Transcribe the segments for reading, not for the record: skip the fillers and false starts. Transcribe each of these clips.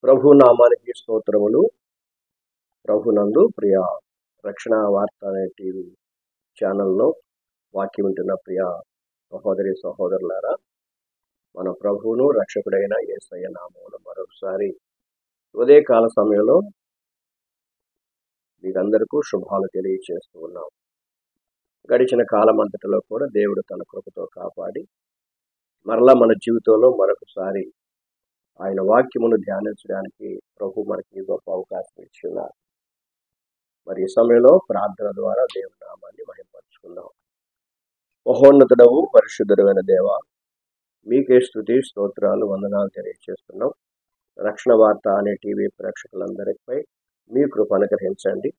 ప్రభు నామానికి స్తోత్రములు. ప్రభునందు ప్రియ రక్షణ వార్త అనే టీవీ ఛానల్లో వాక్యం వింటున్న ప్రియ సహోదరి సహోదరులారా, మన ప్రభువును రక్షకుడైన యేసయ్య నామమున మరొకసారి ఉదయకాల సమయంలో మీకందరికీ శుభాలు తెలియజేస్తూ ఉన్నాం. గడిచిన కాలం అంతటిలో కూడా దేవుడు తన కృపతో కాపాడి మరలా మన జీవితంలో మరొకసారి ఆయన వాక్యమును ధ్యానించడానికి ప్రభు మనకి గొప్ప అవకాశం ఇచ్చున్నారు. మరి ఈ సమయంలో ప్రార్థన ద్వారా దేవుని నామాన్ని మహిమపరుచుకుందాం. మహోన్నతుడవు పరిశుద్ధుడైన దేవ, మీకే స్తుతి స్తోత్రాలు వందనాలు తెలియజేస్తున్నాం. రక్షణ వార్త అనే టీవీ ప్రేక్షకులందరిపై మీ కృప అనుగ్రహించండి.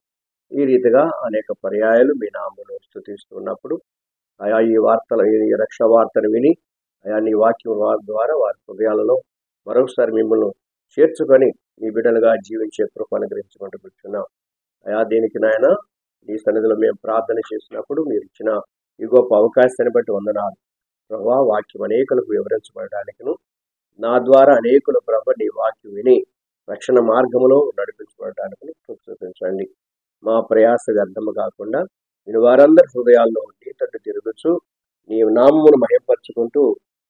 ఈ రీతిగా అనేక పర్యాయాలు మీ నామమును స్తుతిస్తున్నప్పుడు ఈ రక్షణ వార్తను విని నీ వాక్యం ద్వారా వారి హృదయాలలో మరొకసారి మిమ్మల్ని చేర్చుకొని మీ బిడ్డలుగా జీవించే కృప అనుగ్రహించుకుంటూ కూర్చున్నాం. దీనికి నాయన ఈ సన్నిధిలో మేము ప్రార్థన చేసినప్పుడు మీరు ఇచ్చిన ఈ గొప్ప అవకాశాన్ని బట్టి వందనాలు ప్రభువా. వాక్యం అనేకులకు వివరించబడడానికిను నా ద్వారా అనేకులు ప్రభు నీ వాక్యం విని రక్షణ మార్గంలో నడిపించబడడానికి చూపించండి. మా ప్రయాస వ్యర్థము కాకుండా నేను వారందరి హృదయాల్లో నీ తట్టు తిరుగుచు నీ నామమును మహిమపరుచుకుంటూ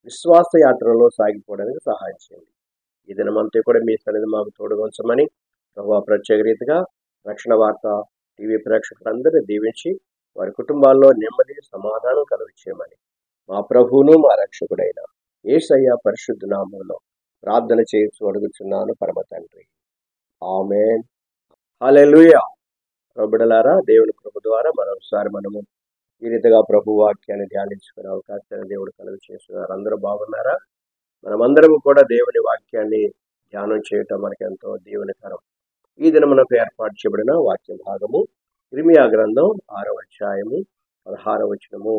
విశ్వాస యాత్రలో సాగిపోవడానికి సహాయం చేయండి. ఈ దినమంతా కూడా మీ సన్నిధి మాకు తోడుగొంచమని ప్రభు ప్రత్యేక రీతిగా రక్షణ వార్త టీవీ ప్రేక్షకులందరినీ దీవించి వారి కుటుంబాల్లో నెమ్మది సమాధానం కలుగచేయమని మా ప్రభువును మా రక్షకుడైన యేసయ్య పరిశుద్ధ నామములో ప్రార్థన చేయొచ్చు అడుగుచున్నాను పరమ తండ్రి, ఆమేన్. హల్లెలూయా. ప్రభుడలారా, దేవుని కృప ద్వారా మరొకసారి మనము ఈ రీతిగా ప్రభు వాక్యాన్ని ధ్యానించుకునే అవకాశాన్ని దేవుడు కలుగ చేస్తున్నారు. అందరూ బాగున్నారా? మనమందరము కూడా దేవుని వాక్యాన్ని ధ్యానం చేయటం మనకి ఎంతో దీవెనకరం. ఈ దినమునకు ఏర్పాటు చేయబడిన వాక్య భాగము ఇర్మియా గ్రంథం 6వ అధ్యాయము 16వ వచనము.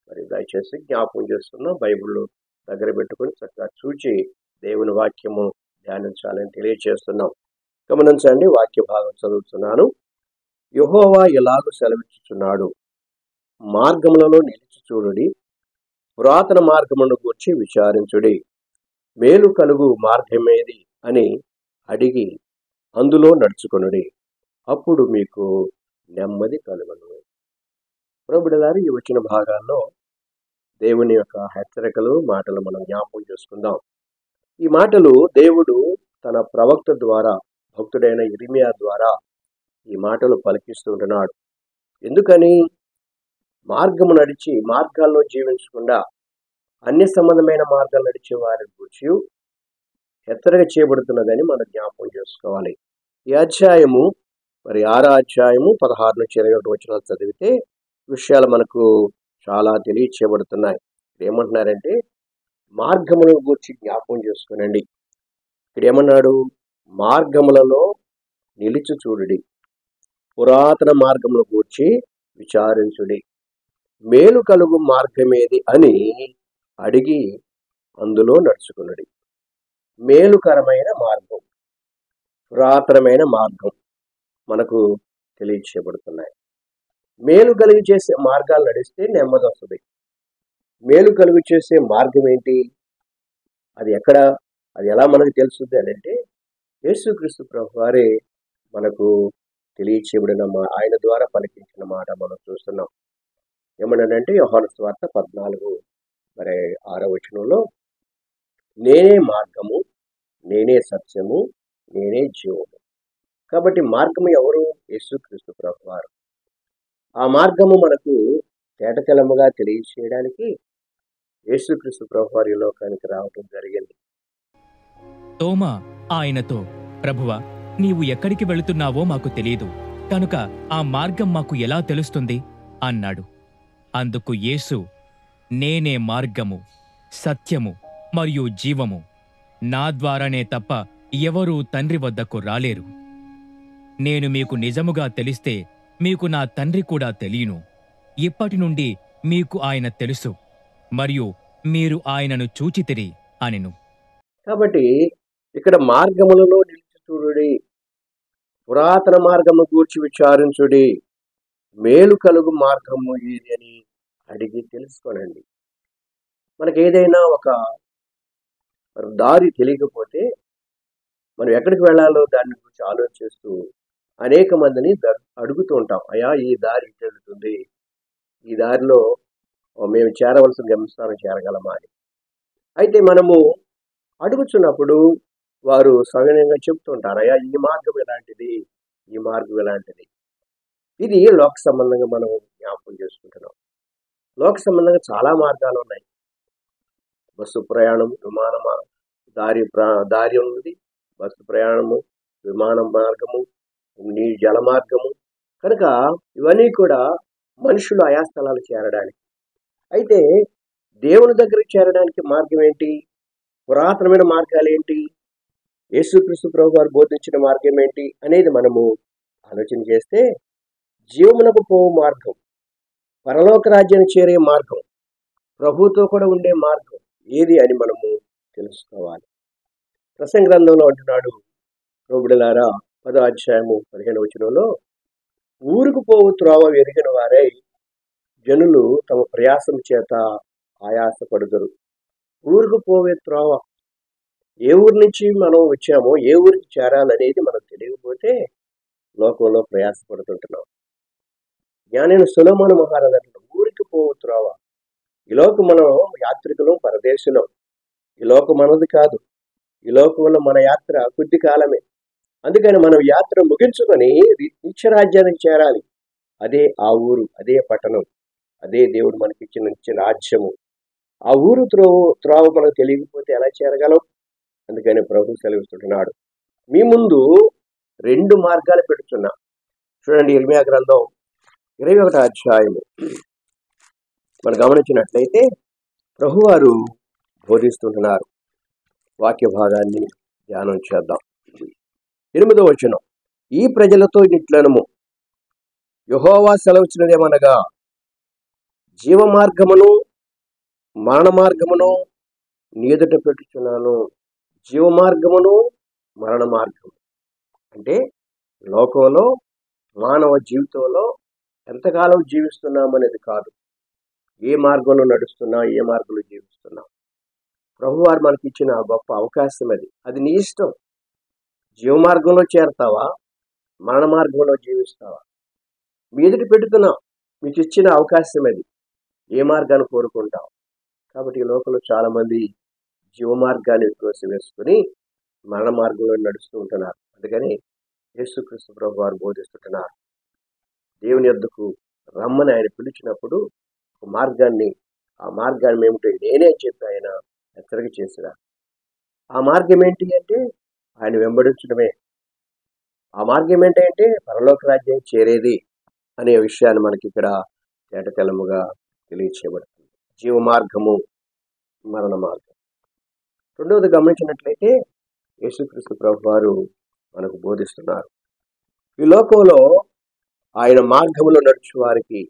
మరి దయచేసి జ్ఞాపకం చేస్తున్న బైబిల్ దగ్గర పెట్టుకుని చక్కగా చూచి దేవుని వాక్యము ధ్యానించాలని తెలియజేస్తున్నాం. గమనించండి, వాక్య భాగం చదువుతున్నాను. యెహోవా ఇలాగ సెలవిచ్చుచున్నాడు, మార్గములలో నిలిచి చూడుడి, పురాతన మార్గమును గూర్చి విచారించుడి, మేలు కలుగు మార్గమేది అని అడిగి అందులో నడుచుకొనుడి, అప్పుడు మీకు నెమ్మది కలుగును. ప్రభువులారా, ఈ వచ్చిన భాగాల్లో దేవుని యొక్క హెచ్చరికలు మాటలు మనం జ్ఞాపకం చేసుకుందాం. ఈ మాటలు దేవుడు తన ప్రవక్త ద్వారా, భక్తుడైన ఇర్మియా ద్వారా ఈ మాటలు పలికిస్తుంటున్నాడు. ఎందుకని? మార్గము నడిచి మార్గాల్లో జీవించకుండా అన్య సంబంధమైన మార్గాలు నడిచే వారి గురించి హెచ్చరిక చేయబడుతున్నదని మనం జ్ఞాపకం చేసుకోవాలి. ఈ అధ్యాయము మరి 6వ అధ్యాయము 16 నుంచి 21 వచనాలు చదివితే విషయాలు మనకు చాలా తెలియచేయబడుతున్నాయి. ఏమంటున్నారంటే, మార్గముల గురించి జ్ఞాపకం చేసుకునండి. ఇక్కడ ఏమన్నాడు? మార్గములలో నిలిచి చూడుడి, పురాతన మార్గముల గూర్చి విచారించుడి, మేలు కలుగు మార్గమేది అని అడిగి అందులో నడుచుకున్నది. మేలుకరమైన మార్గం, పురాతనమైన మార్గం మనకు తెలియచేయబడుతున్నాయి. మేలు కలుగు చేసే మార్గాలు నడిస్తే నెమ్మది వస్తుంది. మేలు కలుగు చేసే మార్గం ఏంటి? అది ఎక్కడ? అది ఎలా మనకు తెలుస్తుంది అని అంటే, యేసుక్రీస్తు ప్రభు వారే మనకు తెలియచేయబడిన ఆయన ద్వారా పలికించిన మాట మనం చూస్తున్నాం. ఏమన్నాడంటే, యోహాను సువార్త 14 మరి 6వ వచనంలో, నేనే మార్గము, నేనే సత్యము, నేనే జీవము. కాబట్టి మార్గము ఎవరు? యేసుక్రీస్తు ప్రభు వారు. ఆ మార్గము మనకు తేటతెల్లముగా తెలియచేయడానికి యేసుక్రీస్తు ప్రభు వారి లోకానికి రావటం జరిగింది. తోమా ఆయనతో, ప్రభువా, నీవు ఎక్కడికి వెళుతున్నావో మాకు తెలియదు, కనుక ఆ మార్గం మాకు ఎలా తెలుస్తుంది అన్నాడు. అందుకు యేసు, నేనే మార్గము, సత్యము మరియు జీవము, నా ద్వారానే తప్ప ఎవరూ తండ్రి వద్దకు రాలేరు. నేను మీకు నిజముగా తెలిస్తే మీకు నా తండ్రి కూడా తెలియను. ఇప్పటి నుండి మీకు ఆయన తెలుసు మరియు మీరు ఆయనను చూచితిరి అనెను. కాబట్టి ఇక్కడ మార్గములలో నిలిచి చూడుడి, పురాతన మార్గము గూర్చి విచారించుడి, మేలు కలుగు మార్గము ఏది అని అడిగి తెలుసుకోనండి. మనకి ఏదైనా ఒక దారి తెలియకపోతే మనం ఎక్కడికి వెళ్ళాలో దాని గురించి ఆలోచిస్తూ అనేక మందిని అడుగుతూ ఉంటాం. అయ్యా, ఈ దారి ఇటు వెళ్తుంది, ఈ దారిలో మేము చేరవలసిన గమ్యస్థానం చేరగలమా అని. అయితే మనము అడుగుతున్నప్పుడు వారు సవినయంగా చెప్తుంటారు, అయ్యా ఈ మార్గం ఎలాంటిది, ఈ మార్గం ఎలాంటిది. ఇది లోక సంబంధంగా మనం జ్ఞాపకం చేసుకుంటున్నాం. లోక సంబంధంగా చాలా మార్గాలు ఉన్నాయి. బస్సు ప్రయాణం, విమానమా, దారి ఉన్నది, బస్సు ప్రయాణము, విమానం మార్గము, జల మార్గము. కనుక ఇవన్నీ కూడా మనుషులు ఆయా స్థలాలు చేరడానికి. అయితే దేవుని దగ్గరికి చేరడానికి మార్గం ఏంటి? పురాతనమైన మార్గాలు ఏంటి? యేసుక్రీస్తు ప్రభు వారు బోధించిన మార్గం ఏంటి అనేది మనము ఆలోచన చేస్తే, జీవమునకు పోవు మార్గం, పరలోక రాజ్యాన్ని చేరే మార్గం, ప్రభుతో కూడా ఉండే మార్గం ఏది అని మనము తెలుసుకోవాలి. ప్రసంగ గ్రంథంలో అంటున్నాడు, ప్రభువులారా 10వ అధ్యాయము 15వ వచనంలో, ఊరుకు పోవు త్రోవ ఎరిగిన వారై జనులు తమ ప్రయాసం చేత ఆయాసపడుదురు. ఊరుకు పోవే త్రోవ, ఏ ఊరి నుంచి మనం వచ్చామో ఏ ఊరికి చేరాలనేది మనకు తెలియకపోతే లోకంలో ప్రయాసపడుతుంటున్నాం. జ్ఞానైన సొలొమోను మహారాజు అంటున్నాడు, ఊరికి పోవు త్రోవ. ఈ లోకం మనం యాత్రికులం, పరదేశులం. ఈ లోకం మనది కాదు. ఈ లోకంలో మన యాత్ర కొద్ది కాలమే. అందుకని మనం యాత్ర ముగించుకొని నిత్యరాజ్యానికి చేరాలి. అదే ఆ ఊరు, అదే పట్టణం, అదే దేవుడు మనకి ఇచ్చిన రాజ్యము. ఆ ఊరు త్రోవ మనకు తెలియకపోతే ఎలా చేరగలం? అందుకని ప్రభు సెలవిస్తున్నాడు, మీ ముందు 2 మార్గాలు పెడుతున్నా. చూడండి, ఇర్మియా గ్రంథం 21వ అధ్యాయము మనం గమనించినట్లయితే ప్రభువారు బోధిస్తుంటున్నారు. వాక్య భాగాన్ని ధ్యానం చేద్దాం. 8వ వచనం, ఈ ప్రజలతో ఇట్లనము, యెహోవా సెలవిచ్చినదేమనగా, జీవ మార్గమును మరణ మార్గమును నీ ఎదుట పెట్టుచున్నాను. జీవ మార్గమును మరణ మార్గము అంటే లోకంలో మానవ జీవితంలో ఎంతకాలం జీవిస్తున్నామనేది కాదు, ఏ మార్గంలో నడుస్తున్నా, ఏ మార్గంలో జీవిస్తున్నా. ప్రభువారు మనకి ఇచ్చిన గొప్ప అవకాశం అది. అది నీ ఇష్టం. జీవ మార్గంలో చేరతావా, మరణ మార్గంలో జీవిస్తావా? మీ ఎదుటి పెడుతున్నాం, మీకు ఇచ్చిన అవకాశం అది. ఏ మార్గాన్ని కోరుకుంటావు? కాబట్టి ఈ లోకంలో చాలా మంది జీవ మార్గాన్ని వేసుకుని మరణ మార్గంలో నడుస్తూ ఉంటున్నారు. అందుకని యేసుక్రీస్తు ప్రభు వారు బోధిస్తుంటున్నారు, దేవుని యొద్దకు రమ్మని ఆయన పిలిచినప్పుడు ఆ మార్గాన్ని ఏమిటో నేనే చెప్పి ఆయన హెచ్చరిక చేసినా. ఆ మార్గం ఏంటి అంటే ఆయన వెంబడించడమే. ఆ మార్గం ఏంటంటే పరలోక రాజ్యం చేరేది అనే విషయాన్ని మనకి ఇక్కడ తేటతెల్లముగా తెలియచేయబడుతుంది. జీవ మార్గము, మరణ మార్గం. రెండవది గమనించినట్లయితే యేసుక్రీస్తు ప్రభు వారు మనకు బోధిస్తున్నారు, ఈ లోకంలో ఆయన మార్గములో నడుచు వారికి,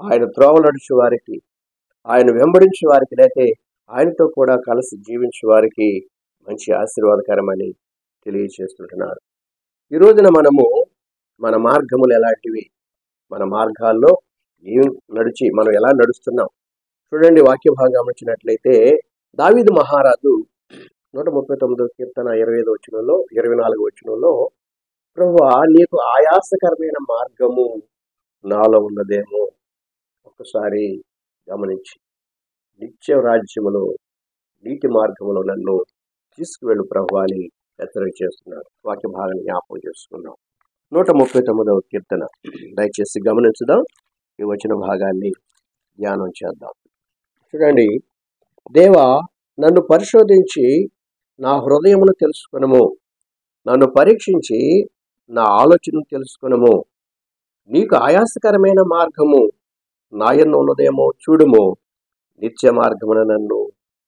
ఆయన త్రోవ నడుచు వారికి, ఆయన వెంబడించే వారికి, లేకపోతే ఆయనతో కూడా కలిసి జీవించే వారికి మంచి ఆశీర్వాదకరమని తెలియజేస్తుంటున్నారు. ఈ రోజున మనము మన మార్గములు ఎలాంటివి, మన మార్గాల్లో ఏం నడిచి మనం ఎలా నడుస్తున్నాం చూడండి. వాక్య భాగం గమనించినట్లయితే దావీదు మహారాజు 139వ కీర్తన 25వ వచనంలో 24వ వచనంలో, ప్రభువా నీకు ఆయాసకరమైన మార్గము నాలో ఉన్నదేమో ఒక్కసారి గమనించి, నిత్య రాజ్యములో నీతి మార్గములో నన్ను తీసుకువెళ్ళు ప్రభు అని హెచ్చరిక చేస్తున్నారు. వాక్య భాగాన్ని జ్ఞాపకం చేసుకున్నాం. 139వ కీర్తన దయచేసి గమనించుదాం. ఈ వచన భాగాన్ని ధ్యానం చేద్దాం. చూడండి, దేవా నన్ను పరిశోధించి నా హృదయమును తెలుసుకొనుము, నన్ను పరీక్షించి నా ఆలోచనను తెలుసుకొనుము. నీకు ఆయాసకరమైన మార్గము నాయన్న ఉన్నదేమో చూడుము, నిత్య మార్గమున నన్ను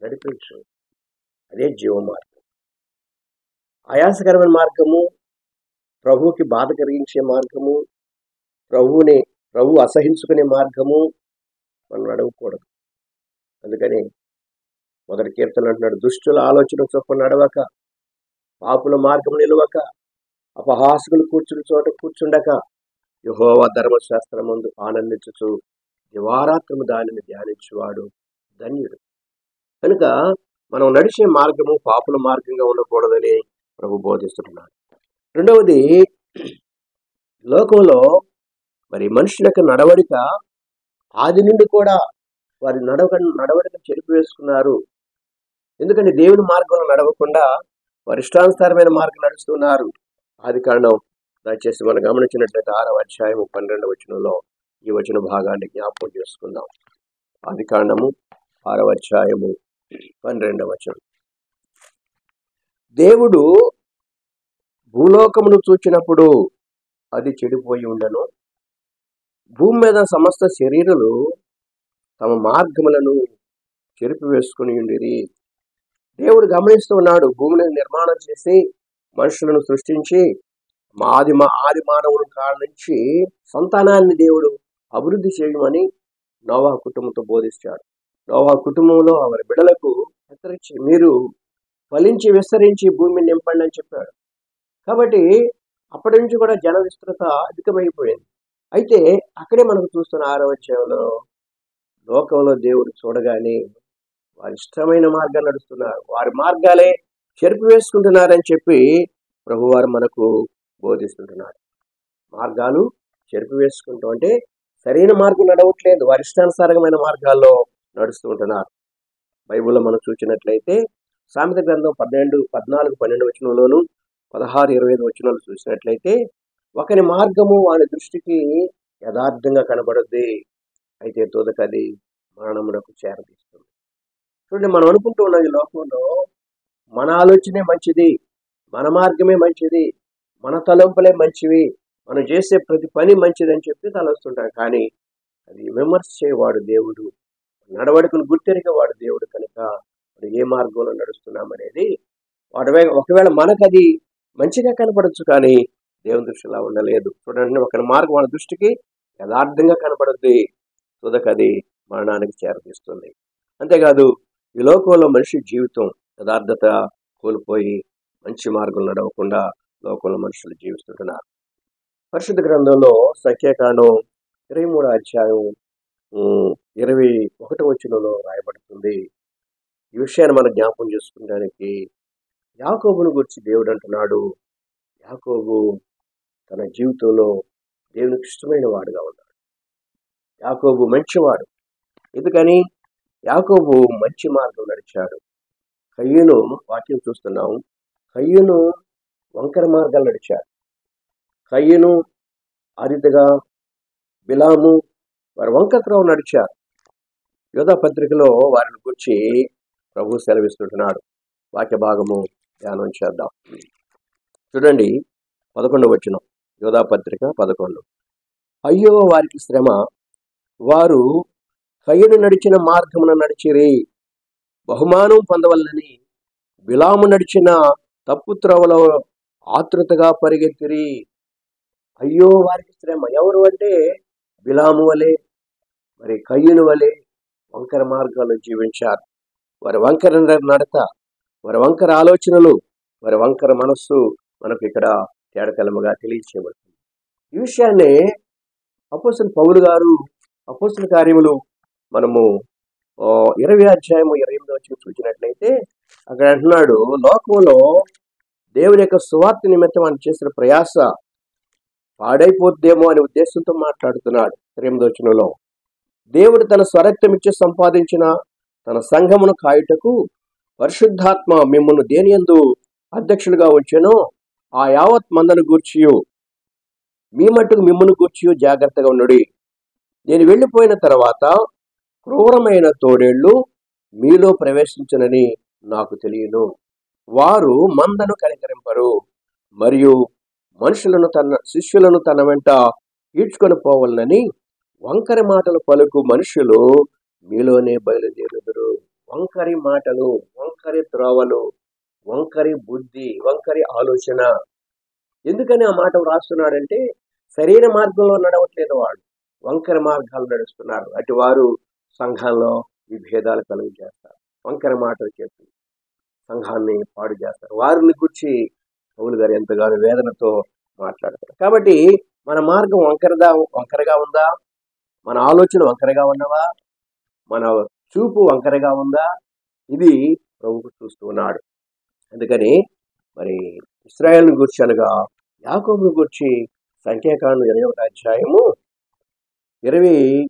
నడిపించు. అదే జీవ మార్గం. ఆయాసకరమైన మార్గము, ప్రభువుకి బాధ కలిగించే మార్గము, ప్రభు అసహించుకునే మార్గము మనం నడవకూడదు. అందుకని మొదటి కీర్తన అంటున్నాడు, దుష్టుల ఆలోచన చొప్పున నడవక, పాపుల మార్గం నిలవక, అపహాసకులు కూర్చుని చోట కూర్చుండక, యెహోవా ధర్మశాస్త్రమందు ఆనందించుచు దివారాత్రము దానిని ధ్యానించువాడు ధన్యుడు. కనుక మనం నడిచే మార్గము పాపుల మార్గంగా ఉండకూడదని ప్రభు బోధిస్తున్నాడు. రెండవది, లోకంలో మరి మనుషుల యొక్క నడవడిక ఆది నుండి కూడా వారి నడవడిక చెరిపి వేసుకున్నారు. ఎందుకంటే దేవుని మార్గంలో నడవకుండా వారి ఇష్టానుసారమైన మార్గం నడుస్తున్నారు. ఆది కాండం దయచేసి మనం గమనించినట్లయితే 6వ అధ్యాయము 12వ వచనంలో ఈ వచన భాగాన్ని జ్ఞాపకం చేసుకుందాం. ఆది కాండము 6వ అధ్యాయము 12వ వచనం. దేవుడు భూలోకమును చూచినప్పుడు అది చెడిపోయి ఉండను, భూమి మీద సమస్త శరీరులు తమ మార్గములను చెరిపి వేసుకుని ఉండిరి. దేవుడు గమనిస్తూ ఉన్నాడు. భూమిని నిర్మాణం చేసి మనుషులను సృష్టించి ఆది మానవుని కాడ నుంచి సంతానాన్ని దేవుడు అభివృద్ధి చేయమని నోవా కుటుంబంతో బోధిస్తాడు. నోవా కుటుంబంలో వారి బిడ్డలకు హెచ్చరించి మీరు ఫలించి విస్తరించి భూమిని నింపండి అని చెప్పాడు. కాబట్టి అప్పటి నుంచి కూడా జన విస్తృత అధికమైపోయింది. అయితే అక్కడే మనకు చూస్తున్న 6వ అధ్యాయంలో లోకంలో దేవుడు చూడగానే వారి ఇష్టమైన మార్గాలు నడుస్తున్నారు, వారి మార్గాలే చెరిపి వేసుకుంటున్నారని చెప్పి ప్రభువారు మనకు బోధిస్తుంటున్నాడు. మార్గాలు చెరిపి వేసుకుంటాం అంటే సరైన మార్గం నడవట్లేదు, వారి ఇష్టానుసారమైన మార్గాల్లో నడుస్తూ ఉంటున్నారు. బైబిల్లో మనం చూసినట్లయితే సామెత గ్రంథం 14, 14, 12 వచనంలోను 16, 25 వచనాలు చూసినట్లయితే ఒకరి మార్గము వారి దృష్టికి యథార్థంగా కనబడుద్ది, అయితే తోదకది మరణమునకు చేరదీస్తుంది. చూడండి, మనం అనుకుంటూ ఉన్నాం ఈ లోకంలో మన ఆలోచనే మంచిది, మన మార్గమే మంచిది, మన తలంపులే మంచివి, మనం చేసే ప్రతి పని మంచిదని చెప్పి తలస్తుంటాం. కానీ అది విమర్శించేవాడు దేవుడు, నడవడికను గుర్తెరిగేవాడు దేవుడు. కనుక మనం ఏ మార్గంలో నడుస్తున్నామనేది ఒకవేళ మనకు అది మంచిగా కనపడచ్చు, కానీ దేవుని దృష్టిలా ఉండలేదు. చూడండి, ఒకరి మార్గం వాళ్ళ దృష్టికి యథార్థంగా కనపడుద్ది, తుదకది మరణానికి చేరదీస్తుంది. అంతేకాదు, ఈ లోకంలో మనిషి జీవితం యథార్థత కోల్పోయి మంచి మార్గం నడవకుండా లోకంలో మనుషులు జీవిస్తుంటున్నారు. పరిశుద్ధ గ్రంథంలో సంఖ్యాకాండం 23వ అధ్యాయం 21వ వచనంలో రాయబడుతుంది. ఈ విషయాన్ని మనం జ్ఞాపకం చేసుకోవడానికి యాకోబును గురించి దేవుడు అంటున్నాడు, యాకోబు తన జీవితంలో దేవునికి ఇష్టమైన వాడుగా ఉన్నాడు. యాకోబు మంచివాడు. ఎందుకని? యాకోబు మంచి మార్గం నడిచాడు. కయ్యూను వాక్యం చూస్తున్నాం, కయ్యూను వంకర మార్గాలు నడిచాడు. కయ్యూను అరితగా బిలాము వారి వంకర త్రోవ నడిచారు. యోధా పత్రికలో వారిని గురించి ప్రభు సెలవిస్తుంటున్నాడు. వాక్య భాగము ధ్యానం చేద్దాం. చూడండి, 11వ వచనం, యోధా పత్రిక 11. అయ్యో వారికి శ్రమ, వారు కయ్యూను నడిచిన మార్గమున నడిచిరి, బహుమానం పొందవలనని బిలాము నడిచిన తప్పు త్రోవలో ఆతృతగా పరిగెత్తిరి. అయ్యో వారికి శ్రమ. ఎవరు అంటే బిలాము వలె, మరి కయ్యూను వలె వంకర మార్గాల్లో జీవించారు. వారి వంకర నడత, వారి వంకర ఆలోచనలు, వారి వంకర మనస్సు మనకు ఇక్కడ తేడతెల్లముగా తెలియచేయబడుతుంది. ఈ విషయాన్ని అపోస్తలుడు పౌలు గారు అపోస్తల కార్యములు మనము 20వ అధ్యాయము 28వ వచనం చూసినట్లయితే అక్కడ అంటున్నాడు, లోకంలో దేవుని యొక్క సువార్త నిమిత్తం ఆయన చేసిన ప్రయాస పాడైపోద్దేమో అనే ఉద్దేశంతో మాట్లాడుతున్నాడు. 28వ వచనంలో, దేవుడు తన స్వరక్తం ఇచ్చి సంపాదించిన తన సంఘమును కాయుటకు పరిశుద్ధాత్మ మిమ్మల్ని దేనియందు అధ్యక్షులుగా ఉంచెనో ఆ యావత్ మందను గూర్చియు మీ మట్టుకు మిమ్మల్ని గూర్చియు జాగ్రత్తగా ఉండుడి. నేను వెళ్ళిపోయిన తర్వాత క్రూరమైన తోడేళ్లు మీలో ప్రవేశించనని నాకు తెలియను. వారు మందను కనికరింపరు, మరియు శిష్యులను తన వెంట ఈడ్చుకొని పోవాలని వంకరి మాటలు పలుకు మనుషులు మీలోనే బయలుదేరుదురు. వంకరి మాటలు, వంకరి త్రోవలు, వంకరి బుద్ధి, వంకరి ఆలోచన. ఎందుకని ఆ మాట రాస్తున్నాడంటే సరైన మార్గంలో నడవట్లేదు, వాడు వంకర మార్గాలు నడుస్తున్నారు. అటు వారు సంఘాల్లో విభేదాలు కలుగు చేస్తారు, వంకర మాటలు చెప్పి సంఘాన్ని పాడు చేస్తారు. వారిని గురించి పౌలు గారు ఎంతగానో వేదనతో మాట్లాడతారు. కాబట్టి మన మార్గం వంకరగా ఉందా? మన ఆలోచన వంకరగా ఉన్నవా? మన చూపు వంకరగా ఉందా? ఇది ప్రభువు చూస్తూ ఉన్నాడు. అందుకని మరి ఇశ్రాయేలును గూర్చి అనగా యాకోబును గూర్చి సంఖ్యాకాండం 21 అధ్యాయము 23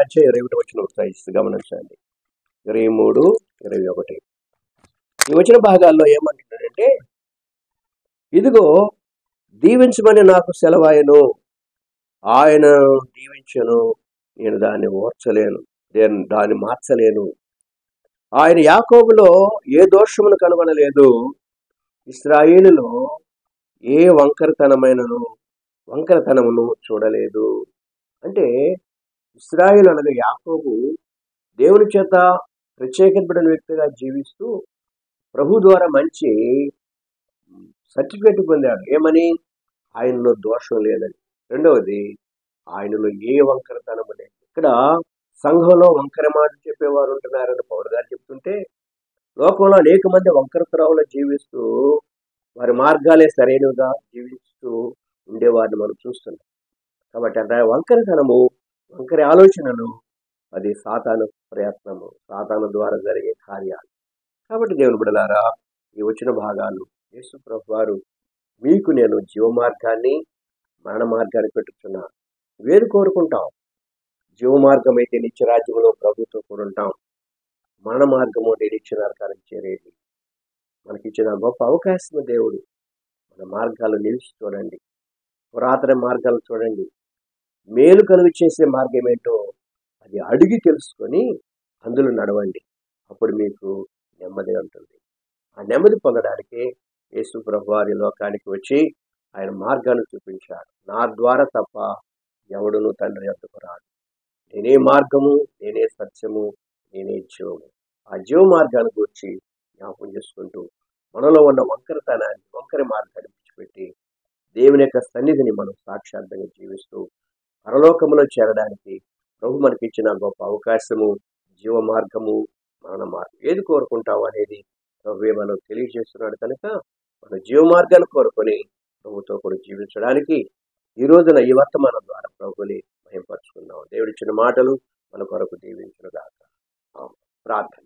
అధ్యాయం 21 ఒకసారి గమనించండి. 23, 21 ఈ వచ్చిన భాగాల్లో ఏమంటున్నాడంటే, ఇదిగో దీవించమని నాకు సెలవాయను, ఆయన దీవించను, నేను దాన్ని ఓర్చలేను, నేను దాన్ని మార్చలేను. ఆయన యాకోబులో ఏ దోషమును కనుగొనలేదు, ఇశ్రాయేలులో ఏ వంకరతనమును చూడలేదు. అంటే ఇశ్రాయేలు అనగా యాకోబు దేవుని చేత ప్రత్యేకింపబడిన వ్యక్తిగా జీవిస్తూ ప్రభు ద్వారా మంచి సర్టిఫికెట్ పొందాడు. ఏమని? ఆయనలో దోషం లేదని. రెండవది, ఆయనలో ఏ వంకరతనము లేదు. ఇక్కడ సంఘంలో వంకర మాటలు చెప్పేవారు ఉంటున్నారని పౌలు గారు చెప్తుంటే, లోకంలో అనేక మంది వంకరతరావులో జీవిస్తూ వారి మార్గాలే సరైనవిగా జీవిస్తూ ఉండేవారిని మనం చూస్తున్నాం. కాబట్టి అంటే వంకరతనము, వంకర ఆలోచనలు అది సాతాను ప్రయత్నము, సాతాను ద్వారా జరిగే కార్యాలు. కాబట్టి దేవుని బిడ్డలారా, ఈ వచ్చిన భాగాలు యేసు ప్రభు వారు మీకు నేను జీవ మార్గాన్ని మరణ మార్గాన్ని పెట్టుచున్నాను. వేరు కోరుకుంటాం. జీవ మార్గం అయితే నిత్యరాజ్యంలో ప్రభుత్వం కూడా ఉంటాం. మరణ మార్గము అంటే నిత్య నరకానికి చేరేది. మనకిచ్చిన గొప్ప అవకాశం దేవుడు. మన మార్గాలు నిలిచి చూడండి, పురాతన మార్గాలు చూడండి, మేలు కలుగు చేసే మార్గం ఏంటో అది అడిగి తెలుసుకొని అందులో నడవండి. అప్పుడు మీకు నెమ్మది ఉంటుంది. ఆ నెమ్మది పొందడానికి యేసు ప్రభు వారి లోకానికి వచ్చి ఆయన మార్గాన్ని చూపించాడు. నా ద్వారా తప్ప ఎవడును తండ్రి వద్దకు రాడు. నేనే మార్గము, నేనే సత్యము, నేనే జీవము. ఆ జీవ మార్గాన్ని గురించి జ్ఞాపకం చేసుకుంటూ మనలో ఉన్న వంకర మార్గాన్ని విడిచిపెట్టి దేవుని యొక్క సన్నిధిని మనం సాక్షాత్తంగా జీవిస్తూ పరలోకములో చేరడానికి ప్రభు మనకిచ్చిన గొప్ప అవకాశము, జీవ మార్గము, మరణ మార్గం. ఏది కోరుకుంటావు అనేది ప్రభువే మనం తెలియజేస్తున్నాడు. కనుక మన జీవ మార్గాన్ని కోరుకొని ప్రభుతో కూడా జీవించడానికి ఈ రోజున ఈ వర్తమానం ద్వారా ప్రభుని మహింపరుచుకున్నాం. దేవుడిచ్చిన మాటలు మన కొరకు దీవించునుగాక. ప్రార్థన.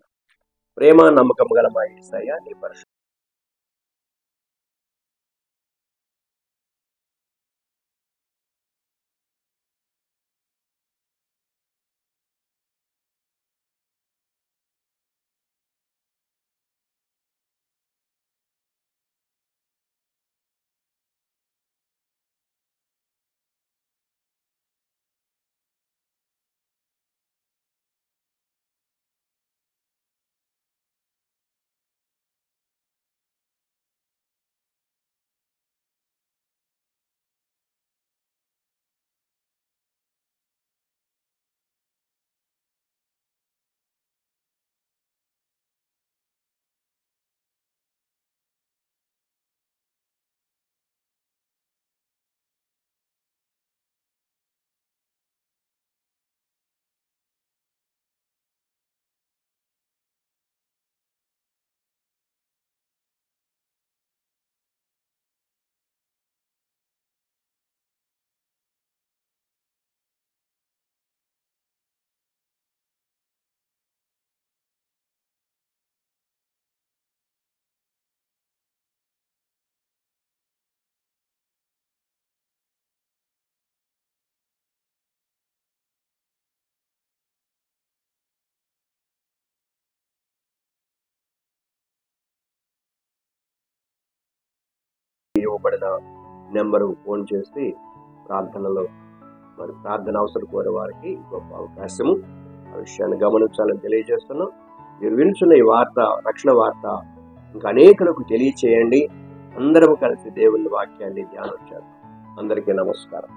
ప్రేమ నమ్మకం గల మా యేసయ్య, నీ పరిశుద్ధ ఇవ్వబడిన నెంబరు ఫోన్ చేసి ప్రార్థనలో మరి ప్రార్థన అవసరం కోరే వారికి గొప్ప అవకాశము. ఆ విషయాన్ని గమనించాలని తెలియజేస్తున్నాం. మీరు వింటున్న ఈ వార్త, రక్షణ వార్త ఇంకా అనేకులకు తెలియచేయండి. అందరం కలిసి దేవుని వాక్యాన్ని ధ్యానం చేద్దాం. అందరికీ నమస్కారం.